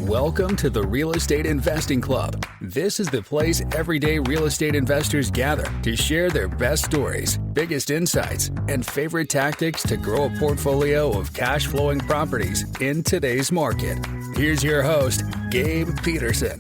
Welcome to the Real Estate Investing Club. This is the place everyday real estate investors gather to share their best stories, biggest insights, and favorite tactics to grow a portfolio of cash-flowing properties in today's market. Here's your host, Gabe Peterson.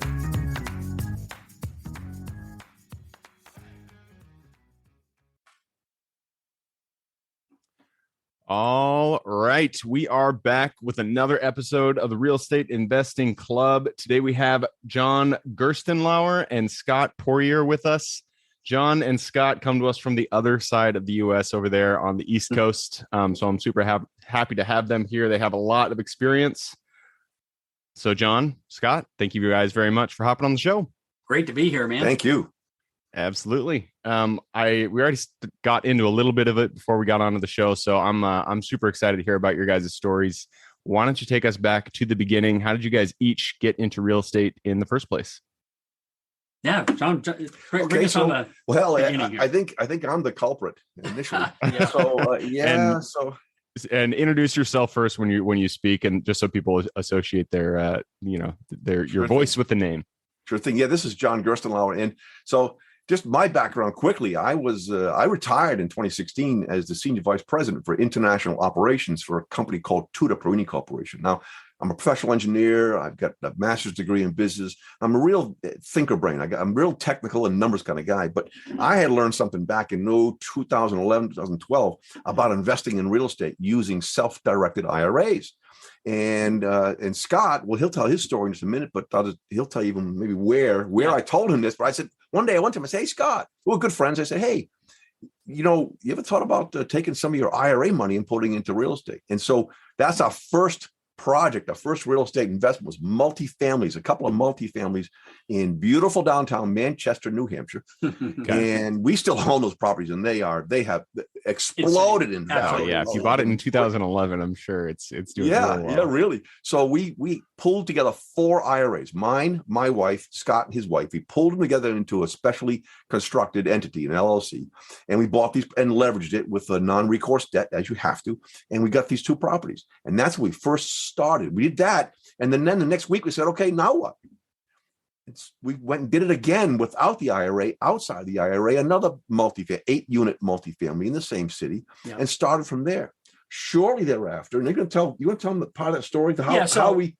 All right, we are back with another episode of the Real Estate Investing Club. Today we have John Gerstenlauer and Scott Poirier with us. John and Scott come to us from the other side of the U.S. over there on the East Coast. So I'm super happy to have them here. They have a lot of experience. So John, Scott, thank you guys very much for hopping on the show. Great to be here, man. Thank you. Absolutely. We already got into a little bit of it before we got onto the show, so I'm super excited to hear about your guys' stories. Why don't you take us back to the beginning? How did you guys each get into real estate in the first place? Yeah, John, bring us on the beginning here. I think I'm the culprit initially. Yeah. And introduce yourself first when you speak, and just so people associate their your voice with the name. Sure thing. Yeah, this is John Gerstenlauer, and so. Just my background quickly, I retired in 2016 as the senior vice president for international operations for a company called Tuda Perini Corporation. Now, I'm a professional engineer. I've got a master's degree in business. I'm a real thinker brain. I'm real technical and numbers kind of guy. But I had learned something back in 2011, 2012 about investing in real estate using self-directed IRAs. And Scott, well, he'll tell his story in just a minute, but he'll tell you even maybe where I told him this. But I said, one day I went to him, I said, hey, Scott, we're good friends. I said, hey, you ever thought about taking some of your IRA money and putting it into real estate? And so that's our first project. Our first real estate investment was multifamilies, a couple of multifamilies in beautiful downtown Manchester, New Hampshire. And we still own those properties, and they have exploded in value. Yeah, if you bought it in 2011, I'm sure it's doing really well. Yeah, really. So we pulled together 4 IRAs, mine, my wife, Scott, and his wife. We pulled them together into a specially constructed entity, an LLC, and we bought these and leveraged it with a non-recourse debt, as you have to, and we got these 2 properties. And that's when we first started. We did that, and then the next week we said, okay, now what? We went and did it again without the IRA, outside the IRA, another 8-unit multifamily in the same city, and started from there. Shortly thereafter, and you want to tell them part of that story? Go ahead.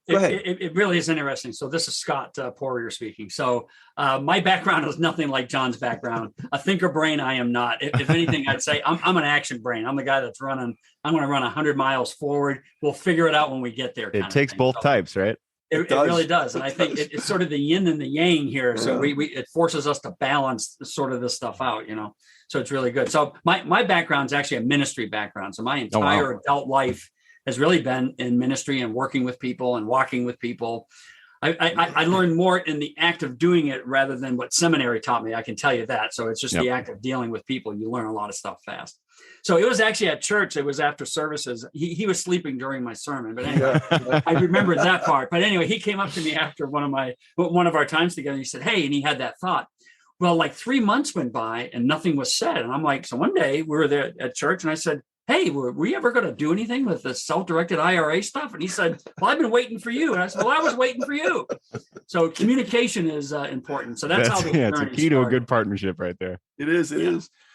It really is interesting. So this is Scott Poirier speaking. So my background is nothing like John's background. A thinker brain, I am not. If anything, I'd say I'm an action brain. I'm the guy that's running. I'm going to run 100 miles forward. We'll figure it out when we get there. It takes both types, right? It really does. And I think it's sort of the yin and the yang here. So it forces us to balance sort of this stuff out, So it's really good. So my background is actually a ministry background. So my entire adult life has really been in ministry and working with people and walking with people. I learned more in the act of doing it rather than what seminary taught me. I can tell you that. So it's just the act of dealing with people. You learn a lot of stuff fast. So it was actually at church. It was after services. He was sleeping during my sermon, but anyway, I remembered that part. But anyway, he came up to me after one of our times together. And he said, hey, and he had that thought. Well, like 3 months went by and nothing was said. And I'm like, so one day we were there at church and I said, hey, were we ever going to do anything with the self-directed IRA stuff? And he said, well, I've been waiting for you. And I said, well, I was waiting for you. So communication is important. So that's how it's a key to a good partnership right there. It is.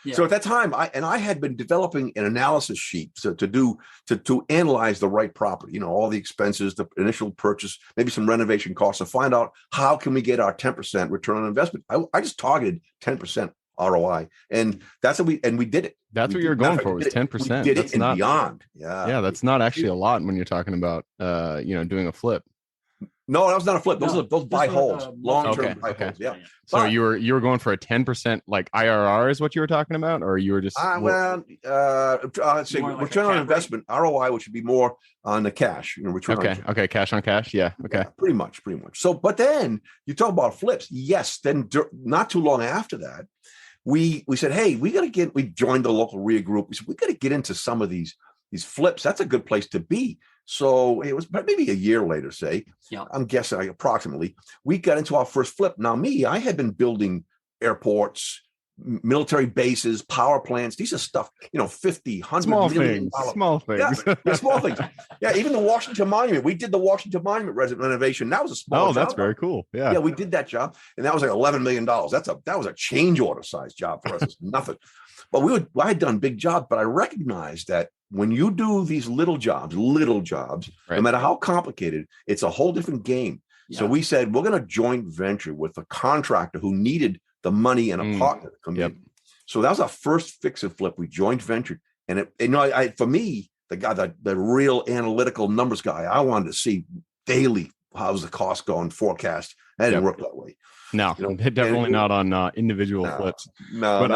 Yeah. So at that time, I had been developing an analysis sheet to analyze the right property, all the expenses, the initial purchase, maybe some renovation costs, to find out how can we get our 10% return on investment. I just targeted 10% ROI, and that's what we did it. That's what you were going for, was 10%. We did it and beyond. Yeah, that's not actually a lot when you're talking about doing a flip. No, that was not a flip. Those buy holds, long-term buy holds. Yeah. So but, you were going for a 10% like IRR is what you were talking about, or you were just let's say return on investment, ROI, which would be more on the cash, return. Okay, cash on cash. Yeah. Okay. Yeah, pretty much. So, but then you talk about flips. Yes. Then not too long after that, we said, hey, we joined the local REIA group. We said, we got to get into some of these flips. That's a good place to be. So it was maybe a year later, I'm guessing approximately, we got into our first flip. Now I had been building airports, military bases, power plants. These are stuff, 50, 100 small million things, small things. Yeah, small things. Yeah, even the Washington Monument. We did the Washington Monument renovation. That was a small job. That's very cool. Yeah, we did that job, and that was like $11 million. That was a change order size job for us. It's nothing. But I had done big jobs, but I recognized that when you do these little jobs, right, no matter how complicated, it's a whole different game. Yeah. So we said, we're going to joint venture with a contractor who needed the money and a partner to come in. So that was our first fix and flip. We joint ventured. And for me, the guy, the real analytical numbers guy, I wanted to see daily, how's the cost going, forecast. That didn't work that way. No, definitely not on individual flips. No, but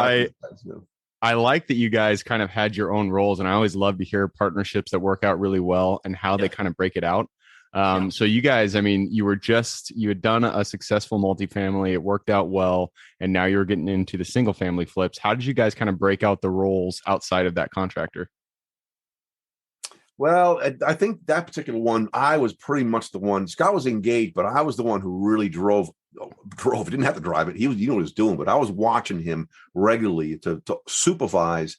I like that you guys kind of had your own roles, and I always love to hear partnerships that work out really well and how they kind of break it out. So you guys, I mean, you had done a successful multifamily, it worked out well, and now you're getting into the single family flips. How did you guys kind of break out the roles outside of that contractor? Well, I think that particular one, I was pretty much the one. Scott was engaged, but I was the one who really drove. He didn't have to drive it. He was, what he was doing, but I was watching him regularly to supervise,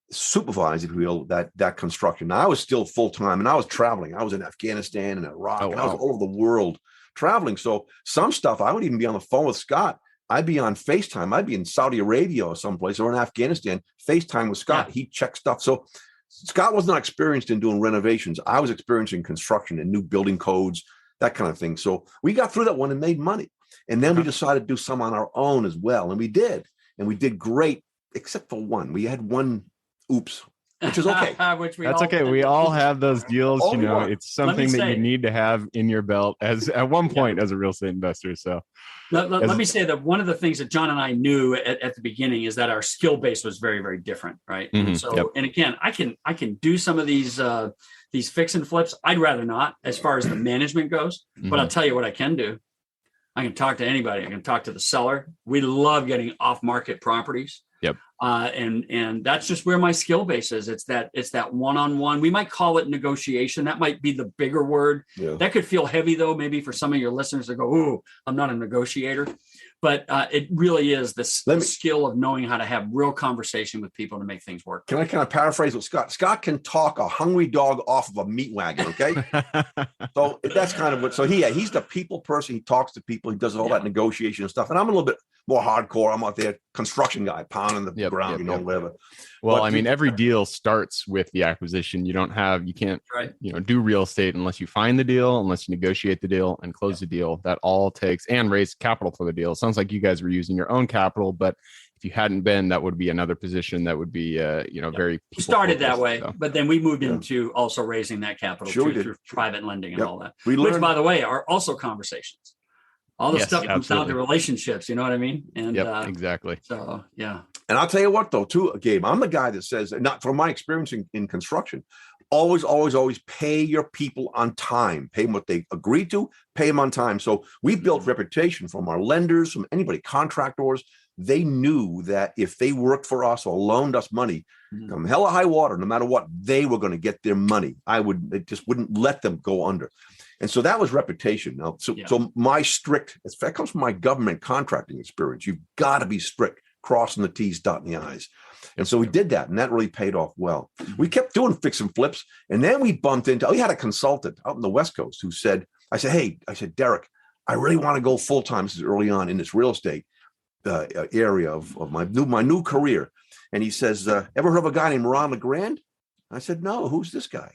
if you will, that construction. Now, I was still full time, and I was traveling. I was in Afghanistan and Iraq, and I was all over the world traveling. So some stuff I would even be on the phone with Scott. I'd be on FaceTime. I'd be in Saudi Arabia or someplace, or in Afghanistan. FaceTime with Scott. He checked stuff. So Scott was not experienced in doing renovations. I was experienced in construction and new building codes, that kind of thing. So we got through that one and made money. And then we decided to do some on our own as well. And we did. And we did great, except for one. We had one oops, which is okay. That's okay. We all have those deals. It's something that you need to have in your belt at one point as a real estate investor. So let me say that one of the things that John and I knew at the beginning is that our skill base was very, very different. Right. Mm-hmm. And so, and again, I can do some of these fix and flips. I'd rather not, as far as the management goes, but I'll tell you what I can do. I can talk to anybody. I can talk to the seller. We love getting off-market properties. Yep. And that's just where my skill base is. It's that one-on-one. We might call it negotiation. That might be the bigger word. Yeah. That could feel heavy though, maybe for some of your listeners to go, "Ooh, I'm not a negotiator." But it really is the skill of knowing how to have real conversation with people to make things work. Can I kind of paraphrase what Scott? Scott can talk a hungry dog off of a meat wagon, okay? So that's kind of what. So he's the people person. He talks to people. He does all that negotiation and stuff. And I'm a little bit more hardcore. I'm out there, construction guy, pounding the ground, whatever. Well, I mean, every deal starts with the acquisition. You can't, do real estate unless you find the deal, unless you negotiate the deal and close the deal. That all takes, and raise capital for the deal. It sounds like you guys were using your own capital, but if you hadn't been, that would be another position that would be, very. We started that way, but then we moved into also raising that capital through private lending and all that, which, by the way, are also conversations. All the stuff comes down to relationships. You know what I mean? And exactly. So, yeah. And I'll tell you what, though, too, Gabe, I'm the guy that says, not from my experience in construction, always pay your people on time. Pay them what they agreed to, pay them on time. So we built reputation from our lenders, from anybody, contractors. They knew that if they worked for us or loaned us money, come hell or high water, no matter what, they were going to get their money. It just wouldn't let them go under. And so that was reputation. Now, so my strict, that comes from my government contracting experience. You've got to be strict, crossing the T's, dotting the I's. And so we did that, and that really paid off well. We kept doing fix and flips, and then we bumped into, we had a consultant out in the West Coast who said, Derek, I really want to go full-time. This is early on in this real estate area of my new career. And he says, ever heard of a guy named Ron LeGrand? I said, no, who's this guy?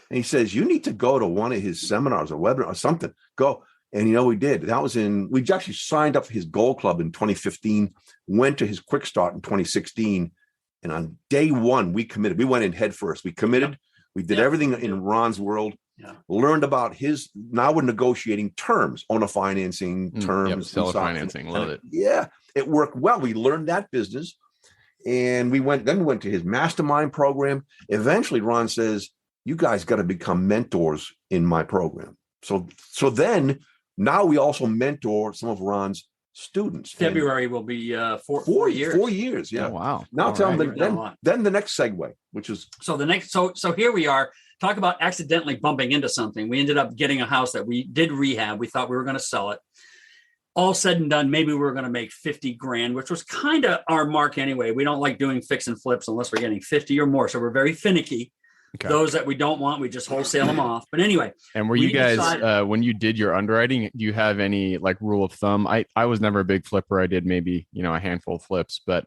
And he says, you need to go to one of his seminars or webinar or something. Go. And we did. We actually signed up for his Gold Club in 2015, went to his Quick Start in 2016. And on day one, we committed. We went in head first. We committed. We did everything in Ron's world. Learned about now we're negotiating terms, owner financing terms. Seller financing. Love it. Yeah, it worked well. We learned that business. And we went to his mastermind program. Eventually, Ron says, you guys got to become mentors in my program. So then now we also mentor some of Ron's students. February will be 4 years. 4 years, yeah. Oh, wow. Now tell them then the next segue, which is so here we are. Talk about accidentally bumping into something. We ended up getting a house that we did rehab. We thought we were going to sell it. all said and done, maybe we were going to make 50 grand, which was kind of our mark anyway. We don't like doing fix and flips unless we're getting 50 or more. So we're very finicky. Okay. Those that we don't want, we just wholesale them off. But anyway. And were you guys, when you did your underwriting, do you have any like rule of thumb? I was never a big flipper. I did maybe, a handful of flips, but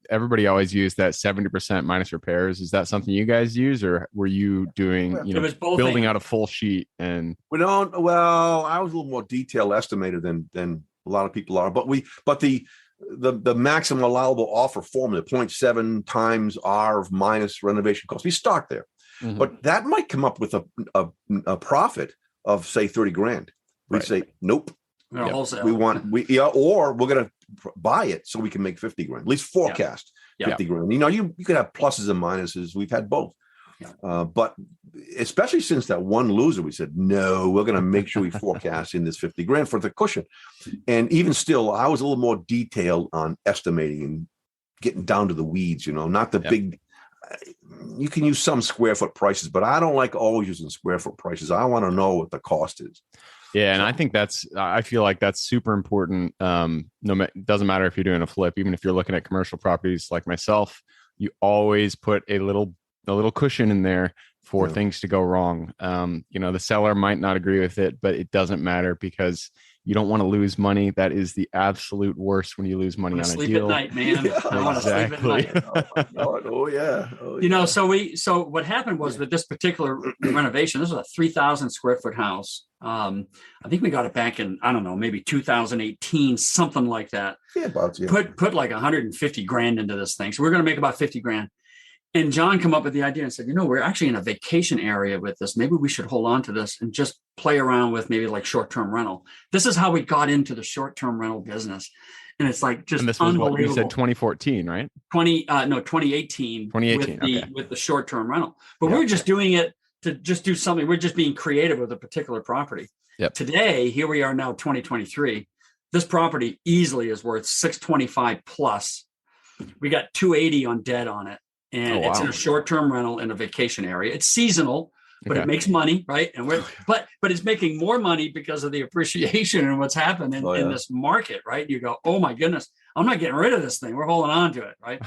everybody always used that 70% minus repairs. Is that something you guys use, or were you doing, building out a full sheet? And I was a little more detailed estimator than a lot of people are, but the maximum allowable offer formula, 0.7 times R minus renovation costs. We start there, but that might come up with a profit of say 30 grand. We'd say, nope. Wholesale. Or we're going to buy it so we can make 50 grand, at least forecast 50 grand. You could have pluses and minuses. We've had both. But especially since that one loser, we said, no, we're going to make sure we forecast in this 50 grand for the cushion. And even still, I was a little more detailed on estimating and getting down to the weeds, not the big, you can use some square foot prices, but I don't like always using square foot prices. I want to know what the cost is. Yeah. And I feel like that's super important. Doesn't matter if you're doing a flip, even if you're looking at commercial properties like myself, you always put a little cushion in there for things to go wrong. The seller might not agree with it, but it doesn't matter because you don't want to lose money. That is the absolute worst when you lose money on a sleep deal. At night, man. I want to sleep at night. Oh yeah. So what happened was with this particular renovation, this was a 3,000 square foot house. I think we got it back in, I don't know, maybe 2018, something like that. Yeah, Put like 150 grand into this thing. So we're going to make about 50 grand. And John came up with the idea and said, we're actually in a vacation area with this. Maybe we should hold on to this and just play around with maybe like short-term rental. This is how we got into the short-term rental business. And it's like just unbelievable. What you said 2014, right? 2018. 2018 with the short-term rental. But we were just doing it to just do something. We're just being creative with a particular property. Yep. Today, here we are now, 2023. This property easily is worth 625 plus. We got 280 on debt on it. And it's in a short-term rental in a vacation area. It's seasonal, but it makes money, right? And but it's making more money because of the appreciation and what's happened in this market, right? You go, oh my goodness, I'm not getting rid of this thing. We're holding on to it, right?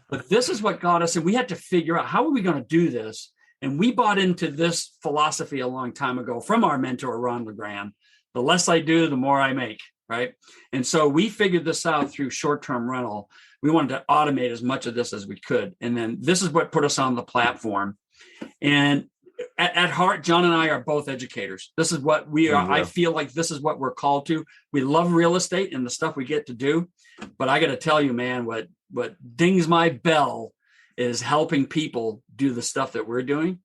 But this is what got us, and we had to figure out how are we going to do this. And we bought into this philosophy a long time ago from our mentor, Ron LeGrand. The less I do, the more I make, right? And so we figured this out through short-term rental. We wanted to automate as much of this as we could. And then this is what put us on the platform. And at heart, John and I are both educators. This is what we are. I feel like this is what we're called to. We love real estate and the stuff we get to do. But I got to tell you, man, what dings my bell is helping people do the stuff that we're doing.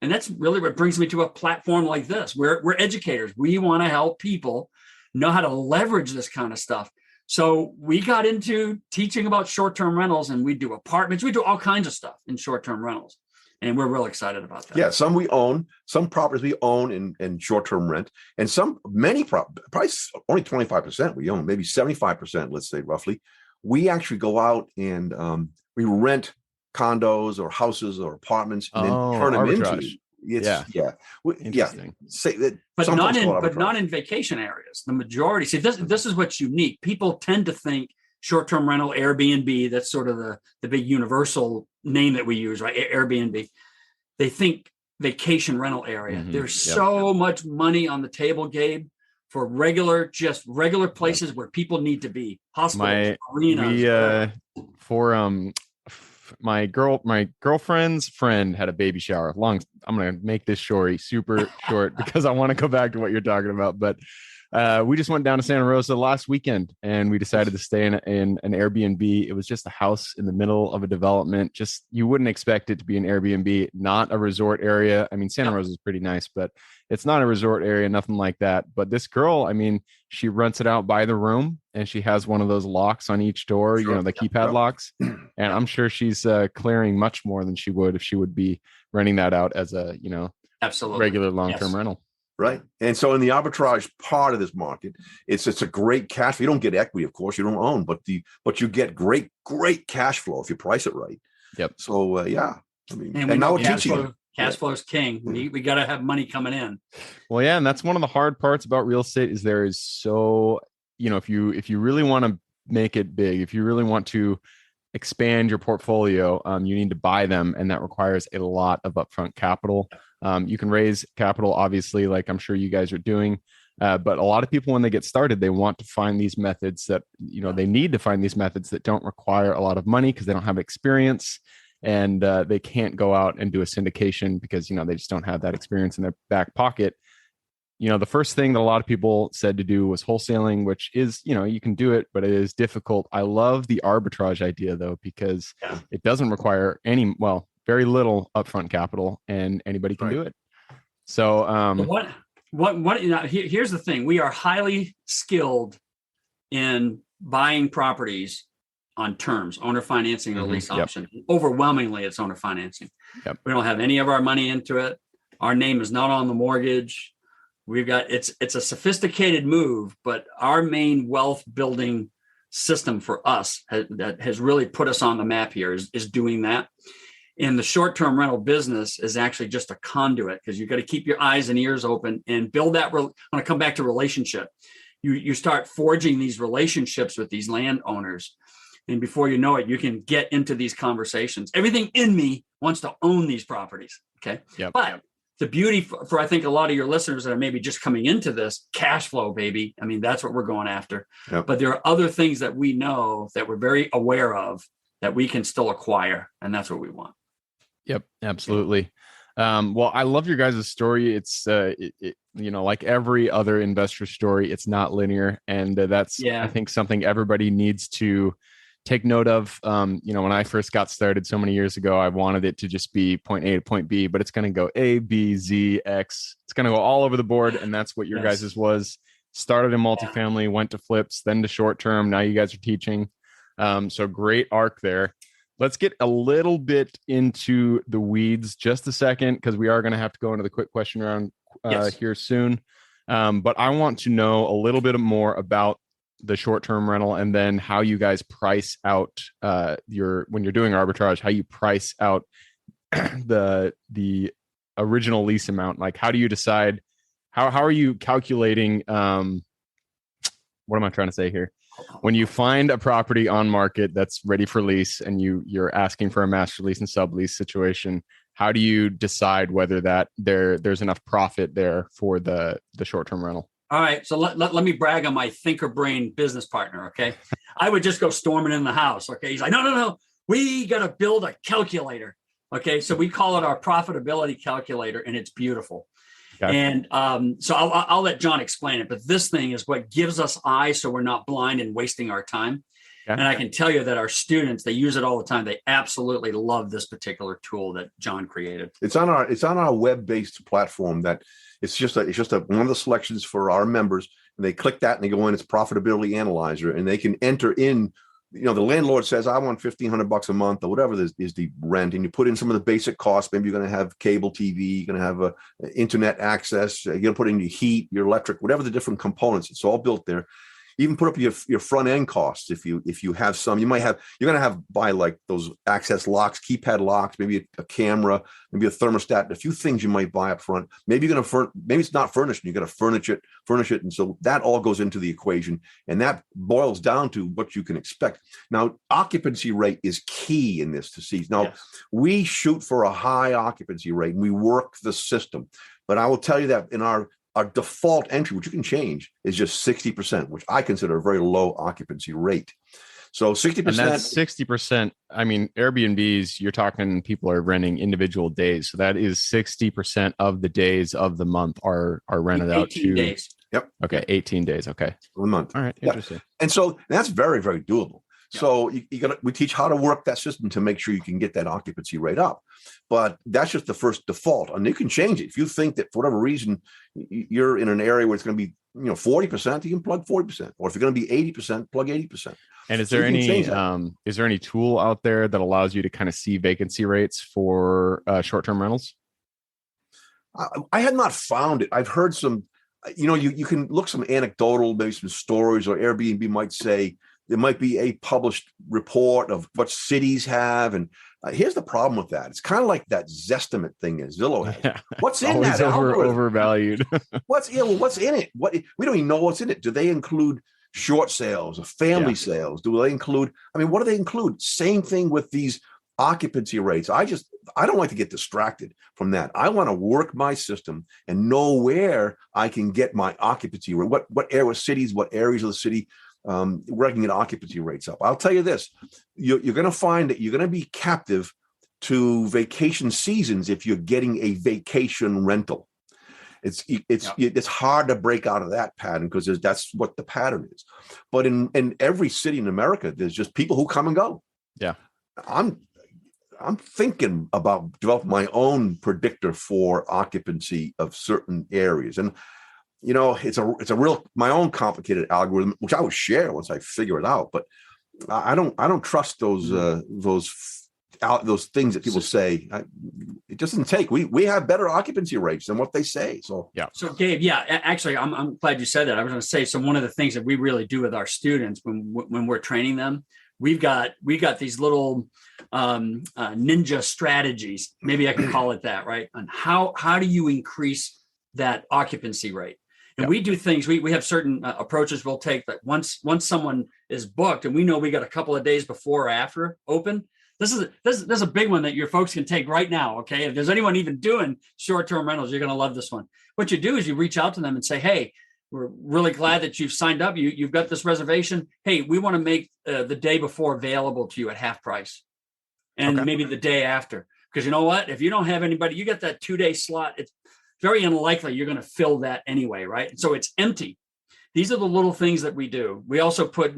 And that's really what brings me to a platform like this. We're educators. We want to help people know how to leverage this kind of stuff. So we got into teaching about short-term rentals, and we do apartments. We do all kinds of stuff in short-term rentals, and we're real excited about that. Yeah, some we own, some properties we own in short-term rent, and many probably only 25% we own, maybe 75%, let's say roughly. We actually go out and we rent condos or houses or apartments and then turn them into. Say that, but not in vacation areas. The majority. See, this is what's unique. People tend to think short-term rental, Airbnb. That's sort of the big universal name that we use, right? Airbnb. They think vacation rental area. Mm-hmm. There's so much money on the table, Gabe, for regular places where people need to be. Hospitals, arenas. My girlfriend's friend had a baby shower. I'm going to make this story super short because I want to go back to what you're talking about. But we just went down to Santa Rosa last weekend and we decided to stay in an Airbnb. It was just a house in the middle of a development. Just, you wouldn't expect it to be an Airbnb, not a resort area. I mean, Santa Rosa is pretty nice, but it's not a resort area, nothing like that. But this girl, I mean, she rents it out by the room and she has one of those locks on each door, the keypad locks. And I'm sure she's clearing much more than she would if she would be renting that out as a, absolutely regular long-term rental. Right. And so in the arbitrage part of this market, it's a great cash flow. You don't get equity, of course, you don't own, but you get great cash flow if you price it right. Yep. So and now we're teaching. Cash flow is king. We got to have money coming in. Well, yeah. And that's one of the hard parts about real estate is there is so if you really want to make it big, if you really want to expand your portfolio, you need to buy them, and that requires a lot of upfront capital. You can raise capital, obviously, like I'm sure you guys are doing, but a lot of people, when they get started, they want to find these methods that, they need to find these methods that don't require a lot of money because they don't have experience, and they can't go out and do a syndication because, they just don't have that experience in their back pocket. The first thing that a lot of people said to do was wholesaling, which is, you can do it, but it is difficult. I love the arbitrage idea, though, because it doesn't require very little upfront capital, and anybody can do it. So, here's the thing. We are highly skilled in buying properties on terms, owner financing or lease option. Overwhelmingly, it's owner financing. We don't have any of our money into it. Our name is not on the mortgage. We've got, it's a sophisticated move, but our main wealth building system for us that has really put us on the map here is doing that. And the short-term rental business is actually just a conduit, because you've got to keep your eyes and ears open and build that. I want to come back to relationship. You start forging these relationships with these landowners, and before you know it, you can get into these conversations. Everything in me wants to own these properties. Okay. But the beauty for I think a lot of your listeners that are maybe just coming into this, cash flow, baby. I mean, that's what we're going after. But there are other things that we know that we're very aware of that we can still acquire, and that's what we want. Yep, absolutely. Well, I love your guys' story. It's like every other investor story, it's not linear, and that's I think something everybody needs to take note of. When I first got started so many years ago, I wanted it to just be point A to point B, but it's going to go A, B, Z, X. It's going to go all over the board, and that's what your guys' was. Started in multifamily, went to flips, then to short term. Now you guys are teaching. So great arc there. Let's get a little bit into the weeds just a second, because we are going to have to go into the quick question round here soon. But I want to know a little bit more about the short-term rental, and then how you guys price out when you're doing arbitrage, how you price out the original lease amount. Like, how do you decide? How are you calculating? What am I trying to say here? When you find a property on market that's ready for lease, and you're asking for a master lease and sublease situation, how do you decide whether that there's enough profit there for the short-term rental? All right. So let me brag on my thinker brain business partner. Okay. I would just go storming in the house. Okay. He's like, no. We got to build a calculator. Okay. So we call it our profitability calculator, and it's beautiful. Okay. And so I'll let John explain it, but this thing is what gives us eyes, so we're not blind and wasting our time. Okay. And I can tell you that our students, they use it all the time. They absolutely love this particular tool that John created. It's on our web-based platform. That it's just one of the selections for our members, and they click that and they go in. It's profitability analyzer, and they can enter in. The landlord says, I want $1,500 a month, or whatever is the rent. And you put in some of the basic costs. Maybe you're going to have cable TV, you're going to have internet access, you're going to put in your heat, your electric, whatever the different components. It's all built there. Even put up your front end costs. If you have some, you're going to buy like those access locks, keypad locks, maybe a camera, maybe a thermostat, a few things you might buy up front. Maybe you're going to maybe it's not furnished, and you're going to furnish it. And so that all goes into the equation, and that boils down to what you can expect. Now, occupancy rate is key in this to see. Now, we shoot for a high occupancy rate, and we work the system. But I will tell you that in our default entry, which you can change, is just 60%, which I consider a very low occupancy rate. So 60%. And that's 60%. I mean, Airbnbs, you're talking people are renting individual days. So that is 60% of the days of the month are rented out to 18 days. Yep. Okay. 18 days. Okay. A month. All right. Interesting. And so that's very, very doable. So we teach how to work that system to make sure you can get that occupancy rate up. But that's just the first default, and you can change it. If you think that for whatever reason you're in an area where it's going to be 40%, you can plug 40%. Or if you're going to be 80%, plug 80%. And is there any tool out there that allows you to kind of see vacancy rates for short-term rentals? I had not found it. I've heard some. You can look some anecdotal, maybe some stories, or Airbnb might say there might be a published report of what cities have. And here's the problem with that. It's kind of like that Zestimate thing that Zillow has. Yeah. What's in that? Overvalued. What's in it? We don't even know what's in it. Do they include short sales or family sales? Do they include, I mean, what do they include? Same thing with these occupancy rates. I don't like to get distracted from that. I want to work my system and know where I can get my occupancy rate, what cities, what areas of the city, where I can get occupancy rates up. I'll tell you this, you're going to find that you're going to be captive to vacation seasons if you're getting a vacation rental. It's hard to break out of that pattern because that's what the pattern is. But in every city in America, there's just people who come and go. Yeah, I'm thinking about developing my own predictor for occupancy of certain areas, and it's a real my own complicated algorithm, which I will share once I figure it out. But I don't trust those things that people say. It doesn't take. We have better occupancy rates than what they say. So So Gabe, actually, I'm glad you said that. I was going to say, so one of the things that we really do with our students when we're training them, we've got these little ninja strategies. Maybe I can call it that, right? On how do you increase that occupancy rate? And we do things. We have certain approaches we'll take. That once someone is booked, and we know we got a couple of days before or after open. This is a big one that your folks can take right now. Okay, if there's anyone even doing short-term rentals, you're going to love this one. What you do is you reach out to them and say, "Hey, we're really glad that you've signed up. You've got this reservation. Hey, we want to make the day before available to you at half price, and maybe the day after. Because you know what? If you don't have anybody, you get that 2-day slot. It's very unlikely you're going to fill that anyway, right? So it's empty. These are the little things that we do. We also put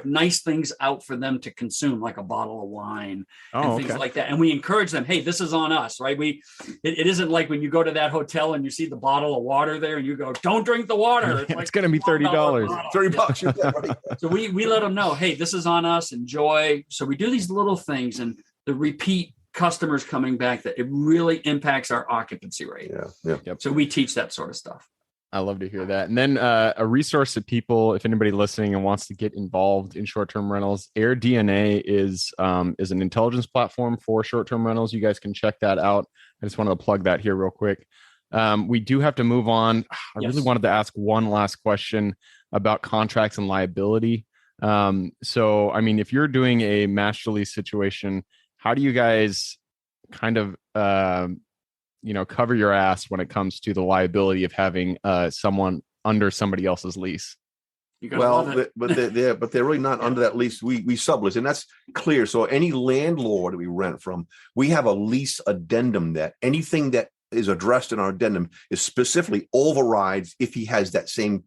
nice things out for them to consume, like a bottle of wine and things like that. And we encourage them, hey, this is on us, right? It isn't like when you go to that hotel and you see the bottle of water there and you go, don't drink the water. It's going to be $30. $30. Right? So we let them know, hey, this is on us. Enjoy. So we do these little things, and the repeat customers coming back, that it really impacts our occupancy rate. So we teach that sort of stuff. I love to hear that. And then a resource that people, if anybody listening and wants to get involved in short-term rentals, AirDNA is an intelligence platform for short-term rentals. You guys can check that out. I just wanted to plug that here real quick. We do have to move on. I really wanted to ask one last question about contracts and liability. So, I mean, if you're doing a master lease situation, how do you guys kind of cover your ass when it comes to the liability of having someone under somebody else's lease? But they're really not under that lease. We sublease, and that's clear. So any landlord we rent from, we have a lease addendum that anything that is addressed in our addendum is specifically overrides if he has that same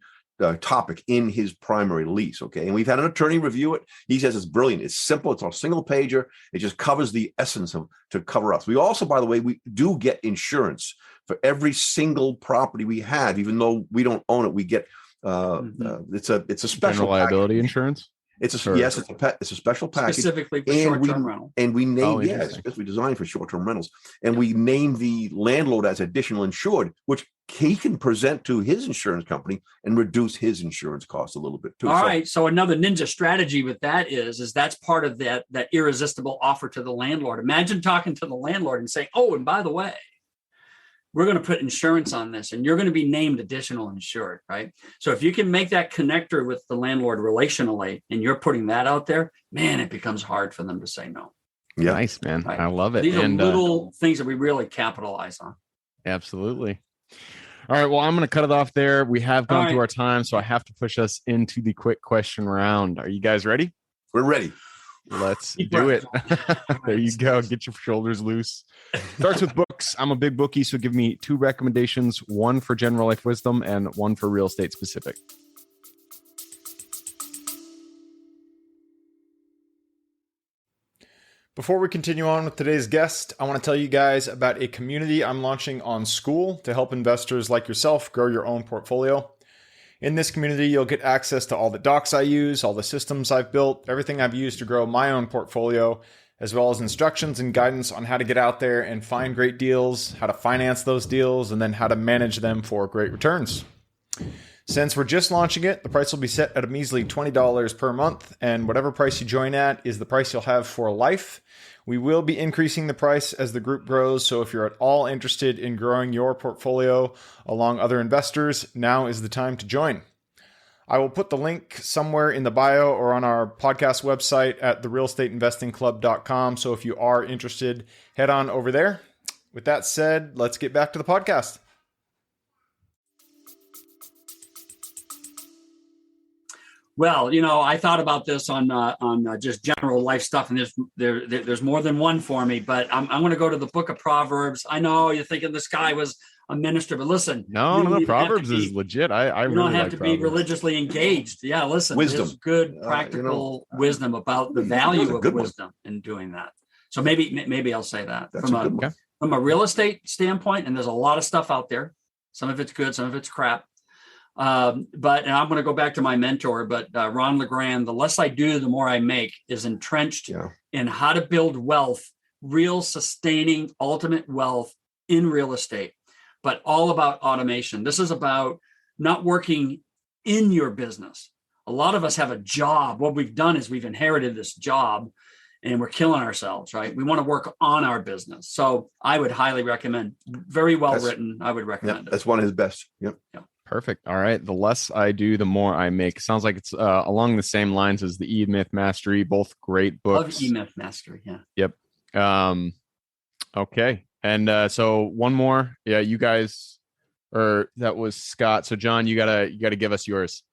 topic in his primary lease. Okay. And we've had an attorney review it. He says it's brilliant. It's simple. It's a single pager. It just covers the essence to cover us. We also, by the way, we do get insurance for every single property we have, even though we don't own it. We get it's a special general liability insurance. It's a special package specifically for short-term rental. And we name because we designed for short-term rentals, and we name the landlord as additional insured, which he can present to his insurance company and reduce his insurance costs a little bit too. All right. So another ninja strategy with that is that's part of that irresistible offer to the landlord. Imagine talking to the landlord and saying, "Oh, and by the way, we're going to put insurance on this, and you're going to be named additional insured," right? So if you can make that connector with the landlord relationally, and you're putting that out there, man, it becomes hard for them to say no. Yeah, nice, man. Right? I love it. These are little things that we really capitalize on. Absolutely. All right. Well, I'm going to cut it off there. We have gone through our time, so I have to push us into the quick question round. Are you guys ready? We're ready. Let's do it. There you go. Get your shoulders loose. Starts with books. I'm a big bookie, so give me 2 recommendations, one for general life wisdom and one for real estate specific. Before we continue on with today's guest, I want to tell you guys about a community I'm launching on School to help investors like yourself grow your own portfolio. In this community, you'll get access to all the docs I use, all the systems I've built, everything I've used to grow my own portfolio, as well as instructions and guidance on how to get out there and find great deals, how to finance those deals, and then how to manage them for great returns. Since we're just launching it, the price will be set at a measly $20 per month, and whatever price you join at is the price you'll have for life. We will be increasing the price as the group grows, so if you're at all interested in growing your portfolio along other investors, now is the time to join. I will put the link somewhere in the bio or on our podcast website at therealestateinvestingclub.com. So if you are interested, head on over there. With that said, let's get back to the podcast. Well, I thought about this on just general life stuff, and there's more than one for me. But I'm going to go to the Book of Proverbs. I know you're thinking this guy was a minister, but listen, no, Proverbs is legit. I you really don't have like to Proverbs. be religiously engaged. Yeah, listen, Wisdom. there's good practical wisdom about the value of wisdom in doing that. So maybe I'll say that from a real estate standpoint. And there's a lot of stuff out there. Some of it's good, some of it's crap. And I'm going to go back to my mentor, but Ron LeGrand, the less I do, the more I make, is entrenched in how to build wealth, real sustaining ultimate wealth in real estate, but all about automation. This is about not working in your business. A lot of us have a job. What we've done is we've inherited this job and we're killing ourselves, right? We want to work on our business. So I would highly recommend, very well written. I would recommend it. That's one of his best. Yep. Perfect. All right. The less I do, the more I make. Sounds like it's along the same lines as the E-Myth Mastery. Both great books. Love E-Myth Mastery. Yeah. Yep. Okay. And so one more. Yeah, you guys, or that was Scott. So John, you gotta give us yours.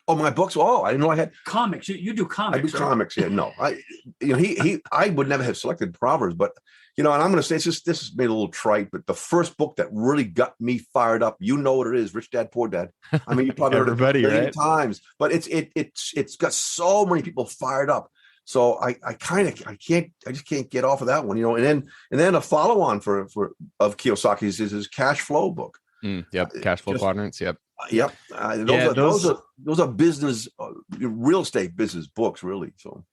Oh, my books. Oh, I didn't know I had comics. You do comics. I do comics. Yeah, no, I would never have selected Proverbs, but and I'm going to say this is made a little trite, but the first book that really got me fired up, what it is, Rich Dad Poor Dad. I mean, you probably heard it a million times, but it's got so many people fired up. So I just can't get off of that one, and then a follow on of Kiyosaki's is his cash flow book. Yep, cash flow quadrants. Yep. Yep. Those are business, real estate business books, really. So.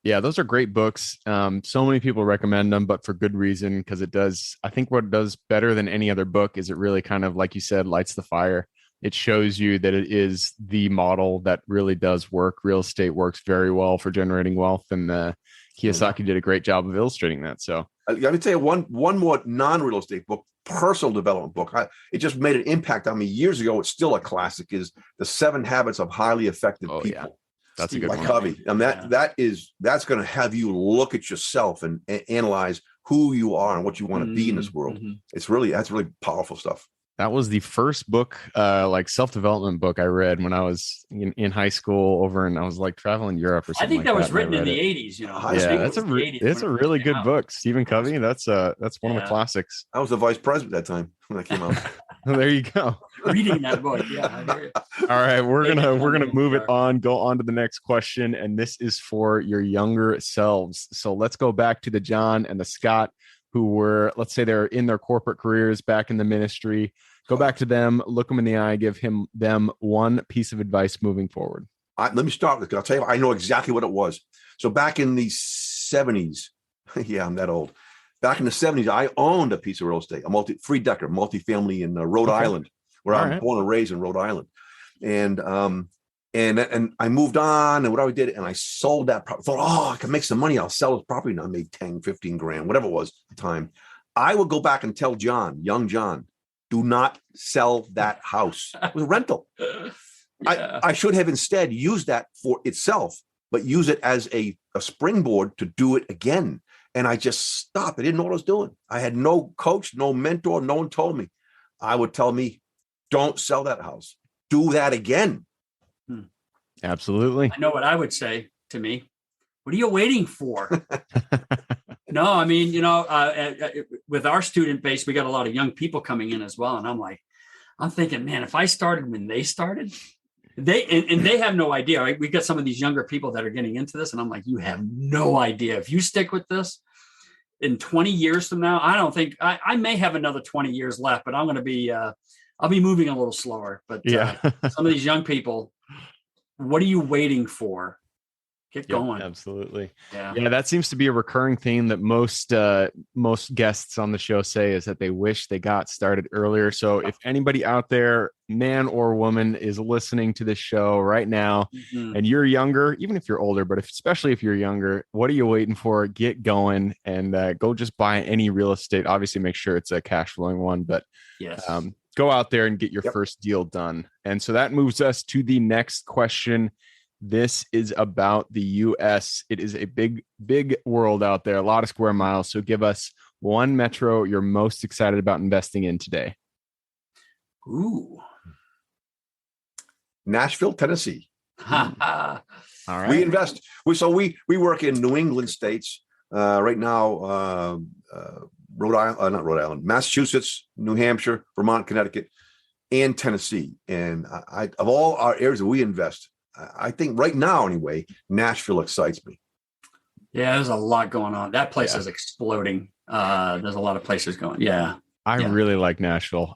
Yeah, those are great books. So many people recommend them, but for good reason, because I think what it does better than any other book is it really kind of, like you said, lights the fire. It shows you that it is the model that really does work. Real estate works very well for generating wealth. And Kiyosaki did a great job of illustrating that. So let me tell you one more non-real estate book, personal development book. It just made an impact on me years ago. It's still a classic, is The 7 Habits of Highly Effective People. Yeah. That's a good one. Covey. And that's going to have you look at yourself and analyze who you are and what you want to be in this world. Mm-hmm. That's really powerful stuff. That was the first book, like self-development book I read when I was in high school and I was like traveling Europe or something. I think that was written in the 80s, Yeah, it's a really good book. Stephen Covey. That's one of the classics. I was the vice president at that time when that came out. There you go. Reading that book. Yeah. I hear you. All right. We're gonna move it on, go on to the next question. And this is for your younger selves. So let's go back to the John and the Scott who were, let's say they're in their corporate careers back in the ministry. Go back to them, look them in the eye, give them one piece of advice moving forward. Let me start with, I'll tell you, I know exactly what it was. So back in the 70s, yeah, I'm that old. Back in the 70s, I owned a piece of real estate, a three-decker, multifamily in Rhode Island, where I'm born and raised in Rhode Island. And I moved on, and what I did, and I sold that property. Thought, I can make some money. I'll sell this property. And I made 10, 15 grand, whatever it was at the time. I would go back and tell young John, do not sell that house. It was a rental. Yeah. I should have instead used that for itself, but use it as a springboard to do it again. And I just stopped. I didn't know what I was doing. I had no coach, no mentor. No one told me. I would tell me, don't sell that house. Do that again. Absolutely. I know what I would say to me. What are you waiting for? No, I mean, with our student base, we got a lot of young people coming in as well. And I'm thinking, man, if I started when they started, they have no idea. Right? We got some of these younger people that are getting into this. And I'm like, you have no idea. If you stick with this in 20 years from now, I don't think I may have another 20 years left, but I'm going to be, I'll be moving a little slower. But some of these young people, what are you waiting for? Get going. Absolutely. Yeah. That seems to be a recurring theme that most guests on the show say, is that they wish they got started earlier. So if anybody out there, man or woman, is listening to this show right now, and you're younger, even if you're older, but especially if you're younger, what are you waiting for? Get going and go just buy any real estate. Obviously make sure it's a cash flowing one, but go out there and get your Yep. first deal done. And so that moves us to the next question. This is about the US. It is a big, big world out there, a lot of square miles. So give us one metro you're most excited about investing in today. Ooh. Nashville, Tennessee. Ha, All right. We invest. We work in New England states right now. Not Rhode Island, Massachusetts, New Hampshire, Vermont, Connecticut, and Tennessee. And I of all our areas that we invest, I think right now anyway, Nashville excites me. Yeah, there's a lot going on. That place is exploding. There's a lot of places going. Yeah. I really like Nashville.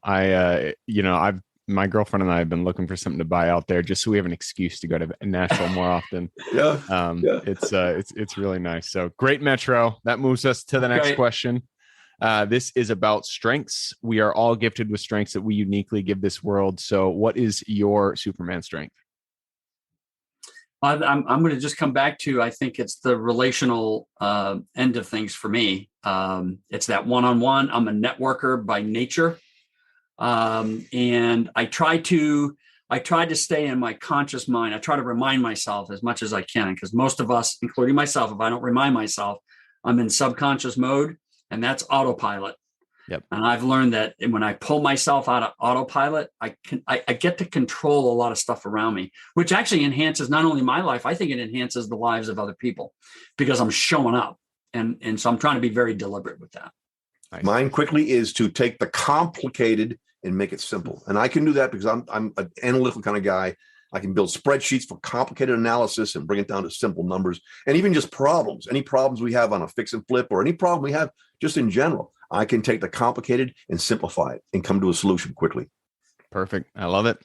My girlfriend and I have been looking for something to buy out there just so we have an excuse to go to Nashville more often. It's really nice. So great metro. That moves us to the next question. This is about strengths. We are all gifted with strengths that we uniquely give this world. So what is your Superman strength? I'm going to just come back to, I think it's the relational end of things for me. It's that one-on-one. I'm a networker by nature. And I try to stay in my conscious mind. I try to remind myself as much as I can, because most of us, including myself, if I don't remind myself, I'm in subconscious mode, and that's autopilot. Yep. And I've learned that when I pull myself out of autopilot, I get to control a lot of stuff around me, which actually enhances not only my life, I think it enhances the lives of other people because I'm showing up. And so I'm trying to be very deliberate with that. Nice. Mine quickly is to take the complicated and make it simple. And I can do that because I'm an analytical kind of guy. I can build spreadsheets for complicated analysis and bring it down to simple numbers, and even just problems. Any problems we have on a fix and flip, or any problem we have just in general, I can take the complicated and simplify it and come to a solution quickly. Perfect. I love it.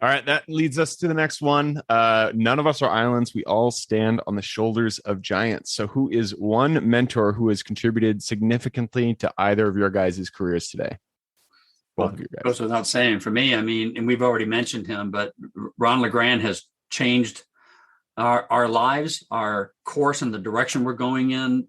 All right. That leads us to the next one. None of us are islands. We all stand on the shoulders of giants. So who is one mentor who has contributed significantly to either of your guys' careers today? Both of you guys. Goes without saying for me. I mean, and we've already mentioned him, but Ron LeGrand has changed our lives, our course, and the direction we're going in.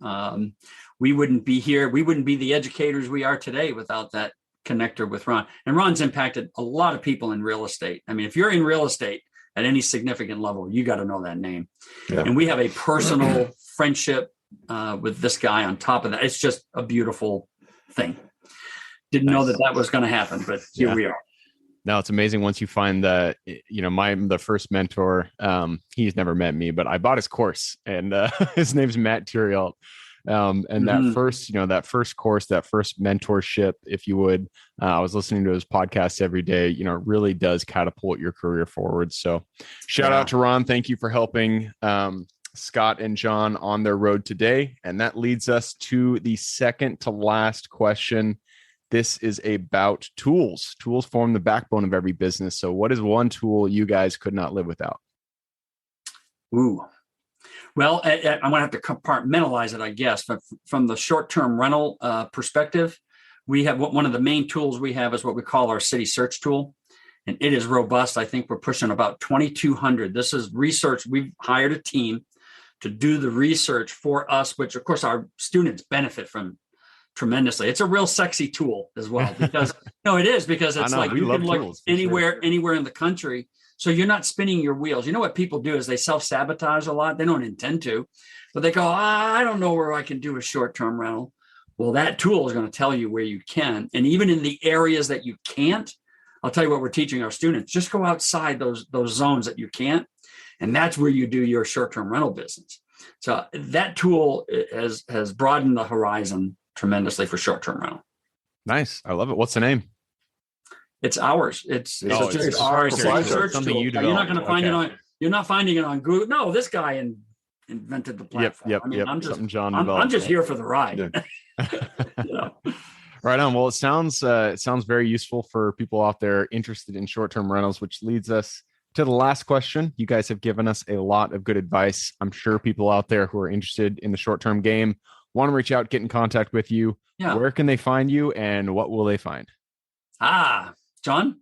We wouldn't be here. We wouldn't be the educators we are today without that connector with Ron. And Ron's impacted a lot of people in real estate. I mean, if you're in real estate at any significant level, you got to know that name. Yeah. And we have a personal friendship with this guy on top of that. It's just a beautiful thing. Didn't know that was going to happen, but here we are. No, it's amazing once you find the first mentor. He's never met me, but I bought his course, and his name's Matt Turiel. And that first course, that first mentorship, if you would, I was listening to his podcast every day, really does catapult your career forward. So shout out to Ron. Thank you for helping Scott and John on their road today. And that leads us to the second to last question. This is about tools. Tools form the backbone of every business. So what is one tool you guys could not live without? Ooh. Well, I'm going to have to compartmentalize it, I guess. But from the short-term rental perspective, we have one of the main tools we have is what we call our city search tool. And it is robust. I think we're pushing about 2,200. This is research. We've hired a team to do the research for us, which, of course, our students benefit from tremendously. It's a real sexy tool as well, because it is, because it's like you can look anywhere in the country. So you're not spinning your wheels. You know what people do is they self-sabotage a lot. They don't intend to, but they go, I don't know where I can do a short-term rental. Well, that tool is going to tell you where you can. And even in the areas that you can't, I'll tell you what we're teaching our students. Just go outside those zones that you can't. And that's where you do your short-term rental business. So that tool has broadened the horizon tremendously for short-term rental. Nice. I love it. What's the name? It's ours. It's just our search tool. You're not going to find it on. You're not finding it on Google. No, this guy invented the platform. Yep. I'm just here for the ride. Yeah. Right on. Well, it sounds very useful for people out there interested in short-term rentals, which leads us to the last question. You guys have given us a lot of good advice. I'm sure people out there who are interested in the short-term game want to reach out, get in contact with you. Yeah. Where can they find you, and what will they find? John,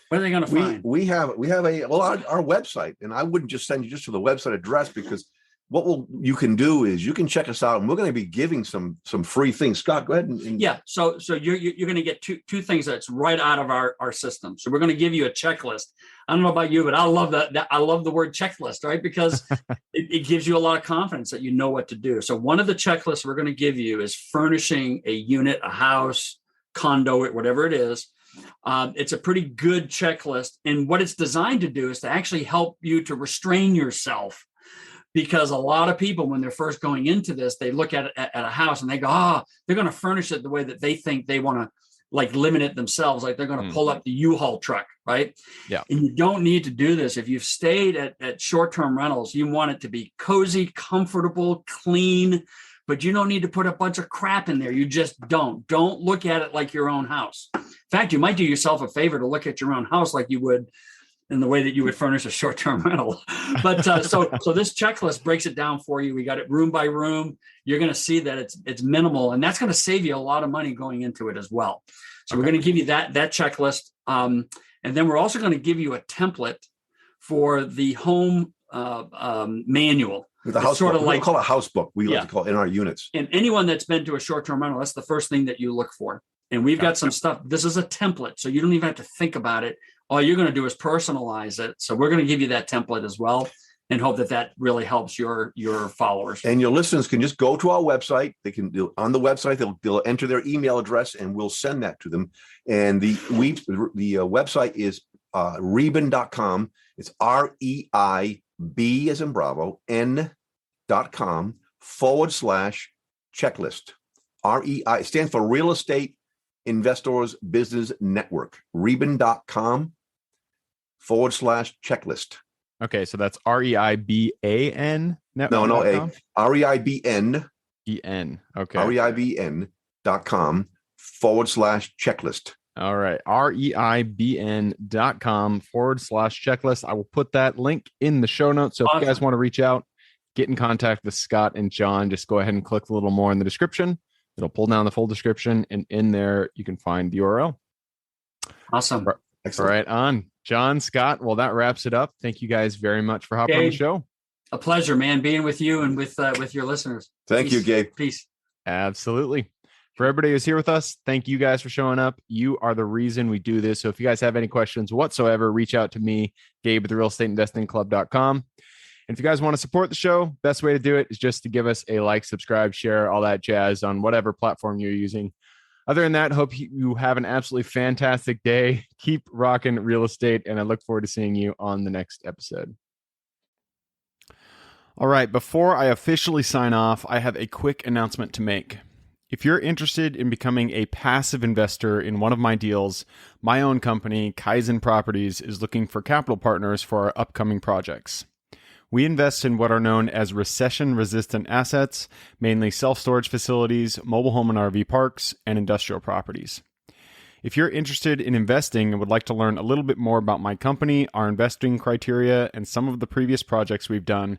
what are they going to find? We have our website, and I wouldn't just send you just to the website address, because you can do is you can check us out, and we're going to be giving some free things. Scott, go ahead and yeah. So you're going to get two things that's right out of our system. So we're going to give you a checklist. I don't know about you, but I love that. I love the word checklist, right? Because it gives you a lot of confidence that you know what to do. So one of the checklists we're going to give you is furnishing a unit, a house, condo, whatever it is. It's a pretty good checklist, and what it's designed to do is to actually help you to restrain yourself. Because a lot of people, when they're first going into this, they look at a house and they go, they're going to furnish it the way that they think they want to, like, limit it themselves. Like they're going to pull up the U-Haul truck, right? Yeah. And you don't need to do this. If you've stayed at short-term rentals, you want it to be cozy, comfortable, clean, but you don't need to put a bunch of crap in there. You just don't. Don't look at it like your own house. In fact, you might do yourself a favor to look at your own house like you would in the way that you would furnish a short-term rental. But so this checklist breaks it down for you. We got it room by room. You're going to see that it's minimal, and that's going to save you a lot of money going into it as well. So We're going to give you that checklist. And then we're also going to give you a template for the home manual. The house sort book. of like, we call it a house book. We like to call it in our units. And anyone that's been to a short-term rental, that's the first thing that you look for. And we've got some stuff. This is a template, so you don't even have to think about it. All you're going to do is personalize it. So we're going to give you that template as well, and hope that really helps your followers. And your listeners can just go to our website. They can do on the website. They'll enter their email address, and we'll send that to them. And the website is Reibn.com. It's REIB as in Bravo N.com/checklist. REI stands for Real Estate Investors Business Network. Reibn.com/checklist. Okay, so that's REIBAN. No, A. REIBN. EN. Okay. REIBN.com/checklist. All right. REIBN.com/checklist. I will put that link in the show notes. So if you guys want to reach out, get in contact with Scott and John, just go ahead and click a little more in the description. It'll pull down the full description, and in there you can find the URL. Awesome. Excellent. Right on. John, Scott, well, that wraps it up. Thank you guys very much for hopping on the show. A pleasure, man, being with you and with your listeners. Thank you, Gabe. Peace. Absolutely. For everybody who's here with us, thank you guys for showing up. You are the reason we do this. So if you guys have any questions whatsoever, reach out to me, Gabe at therealestateinvestingclub.com. And if you guys want to support the show, best way to do it is just to give us a like, subscribe, share, all that jazz on whatever platform you're using. Other than that, hope you have an absolutely fantastic day. Keep rocking real estate, and I look forward to seeing you on the next episode. All right, before I officially sign off, I have a quick announcement to make. If you're interested in becoming a passive investor in one of my deals, my own company, Kaizen Properties, is looking for capital partners for our upcoming projects. We invest in what are known as recession-resistant assets, mainly self-storage facilities, mobile home and RV parks, and industrial properties. If you're interested in investing and would like to learn a little bit more about my company, our investing criteria, and some of the previous projects we've done,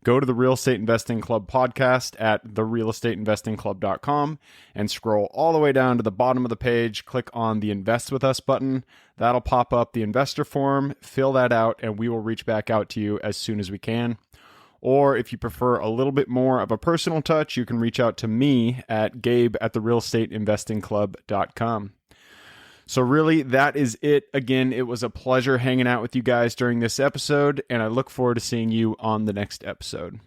go to the Real Estate Investing Club podcast at therealestateinvestingclub.com and scroll all the way down to the bottom of the page. Click on the Invest With Us button. That'll pop up the investor form. Fill that out, and we will reach back out to you as soon as we can. Or if you prefer a little bit more of a personal touch, you can reach out to me at Gabe at therealestateinvestingclub.com. So really, that is it. Again, it was a pleasure hanging out with you guys during this episode, and I look forward to seeing you on the next episode.